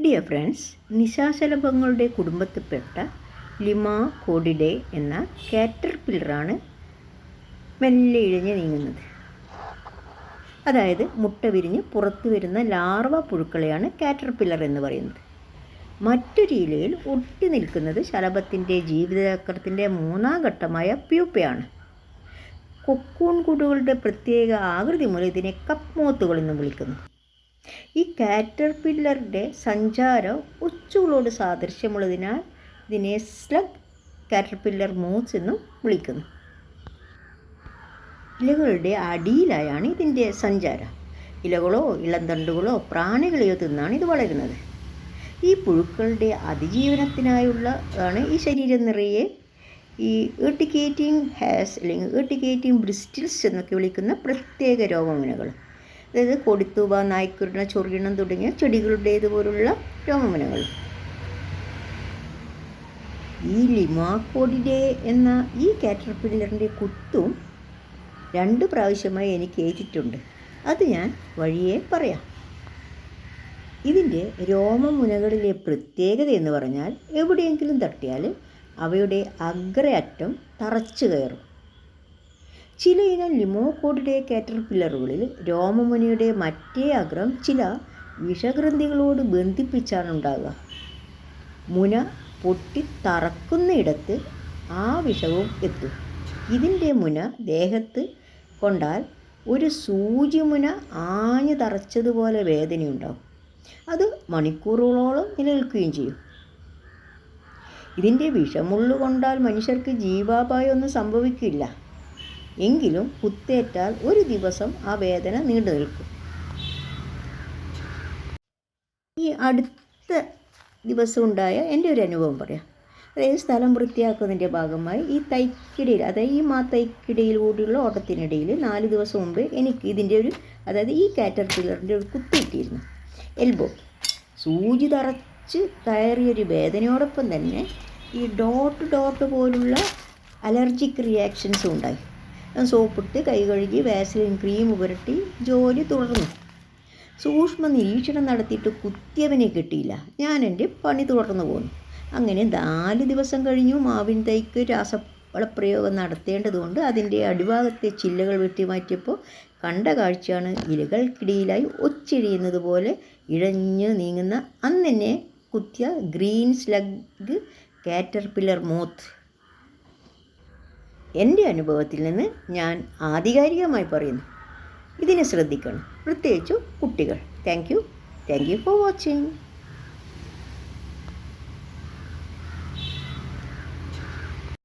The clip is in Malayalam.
ഡിയർ ഫ്രണ്ട്സ്, നിശാശലഭങ്ങളുടെ കുടുംബത്തിൽപ്പെട്ട ലിമാകോഡിഡേ എന്ന കാറ്റർപില്ലറാണ് മെല്ലെ ഇഴഞ്ഞ് നീങ്ങുന്നത്. അതായത് മുട്ട വിരിഞ്ഞ് പുറത്തു വരുന്ന ലാർവ പുഴുക്കളെയാണ് കാറ്റർപില്ലർ എന്ന് പറയുന്നത്. മറ്റൊരു ഇലയിൽ ഒട്ടി നിൽക്കുന്നത് ശലഭത്തിൻ്റെ ജീവിതചക്രത്തിൻ്റെ മൂന്നാം ഘട്ടമായ പ്യൂപ്പയാണ്. കൊക്കൂൺ കൂടുകളുടെ പ്രത്യേക ആകൃതി മൂലം ഇതിനെ കപ്പ് മോത്തുകൾ എന്ന് വിളിക്കുന്നു. ഈ കാറ്റർപില്ലറുടെ സഞ്ചാരം ഒച്ചുകളോട് സാദൃശ്യമുള്ളതിനാൽ ഇതിനെ സ്ലഗ് കാറ്റർപില്ലർ മോത്ത്സ് എന്നും വിളിക്കുന്നു. ഇലകളുടെ അടിയിലായാണ് ഇതിൻ്റെ സഞ്ചാരം. ഇലകളോ ഇളന്തണ്ടുകളോ പ്രാണികളെയോ തിന്നാണ് ഇത് വളരുന്നത്. ഈ പുഴുക്കളുടെ അതിജീവനത്തിനായുള്ളതാണ് ഈ ശരീരം നിറയെ ഈ ഏർട്ടിക്കേറ്റിംഗ് ഹാസ് അല്ലെങ്കിൽ ഏർട്ടിക്കേറ്റിംഗ് ബ്രിസ്റ്റിൽസ് എന്നൊക്കെ വിളിക്കുന്ന പ്രത്യേക രോമമുനകൾ. അതായത് കൊടിത്തൂവ, നായ്ക്കുരുണ, ചൊറിയണം തുടങ്ങിയ ചെടികളുടേതുപോലുള്ള രോമമുനകൾ. ഈ ലിമാകോഡിഡേ എന്ന ഈ കാറ്റർപില്ലറിൻ്റെ കുത്തും 2 പ്രാവശ്യമായി എനിക്ക് ഏറ്റിട്ടുണ്ട്. അത് ഞാൻ വഴിയേ പറയാം. ഇതിൻ്റെ രോമമുനകളിലെ പ്രത്യേകത എന്ന് പറഞ്ഞാൽ എവിടെയെങ്കിലും തട്ടിയാൽ അവയുടെ അഗ്രയറ്റം തറച്ചു കയറും. ചില ഇനം ലിമാകോഡിഡേ കാറ്റർപില്ലറുകളിൽ രോമമുനയുടെ മറ്റേ അഗ്രം ചില വിഷഗ്രന്ഥികളോട് ബന്ധിപ്പിച്ചാണ് ഉണ്ടാകുക. മുന പൊട്ടി തറക്കുന്നയിടത്ത് ആ വിഷവും എത്തും. ഇതിൻ്റെ മുന ദേഹത്ത് കൊണ്ടാൽ ഒരു സൂചിമുന ആഞ്ഞു തറച്ചതുപോലെ വേദനയുണ്ടാകും. അത് മണിക്കൂറുകളോളം നിലനിൽക്കുകയും ചെയ്യും. ഇതിൻ്റെ വിഷമുള്ളു കൊണ്ടാൽ മനുഷ്യർക്ക് ജീവാപായമൊന്നും സംഭവിക്കില്ല. എങ്കിലും കുത്തേറ്റാൽ ഒരു ദിവസം ആ വേദന നീണ്ടു നിൽക്കും. ഈ അടുത്ത ദിവസം ഉണ്ടായ എൻ്റെ ഒരു അനുഭവം പറയാം. അതായത് സ്ഥലം വൃത്തിയാക്കുന്നതിൻ്റെ ഭാഗമായി ഈ തൈക്കിടയിൽ, അതായത് ഈ തൈക്കിടയിൽ കൂടിയുള്ള ഓട്ടത്തിനിടയിൽ 4 ദിവസം മുമ്പ് എനിക്ക് ഇതിൻ്റെ ഒരു, അതായത് ഈ കാറ്റർപില്ലറിൻ്റെ ഒരു കുത്തിയിട്ടിരുന്നു. എൽബോ സൂചി തറച്ച് കയറിയൊരു വേദനയോടൊപ്പം തന്നെ ഈ ഡോട്ട് പോലുള്ള അലർജിക് റിയാക്ഷൻസും ഉണ്ടായി. സോപ്പിട്ട് കൈ കഴുകി വാസലിൻ ക്രീം പുരട്ടി ജോലി തുടർന്നു. സൂക്ഷ്മ നിരീക്ഷണം നടത്തിയിട്ട് കുത്തിയവനെ കിട്ടിയില്ല. ഞാൻ എൻ്റെ പണി തുടർന്നു പോന്നു. അങ്ങനെ 4 ദിവസം കഴിഞ്ഞു. മാവിൻ തൈക്ക് രാസവളപ്രയോഗം നടത്തേണ്ടതുകൊണ്ട് അതിൻ്റെ അടിഭാഗത്തെ ചില്ലകൾ വെട്ടിമാറ്റിയപ്പോൾ കണ്ട കാഴ്ചയാണ് ഇലകൾക്കിടയിലായി ഒച്ചിഴിയുന്നത് പോലെ ഇഴഞ്ഞു നീങ്ങുന്ന അന്നെന്നെ കുത്തിയ ഗ്രീൻ സ്ലഗ് കാറ്റർപില്ലർ മോത്ത്. എൻ്റെ അനുഭവത്തിൽ നിന്ന് ഞാൻ ആധികാരികമായി പറയുന്നു, ഇതിനെ ശ്രദ്ധിക്കണം, പ്രത്യേകിച്ചും കുട്ടികൾ. Thank you for watching.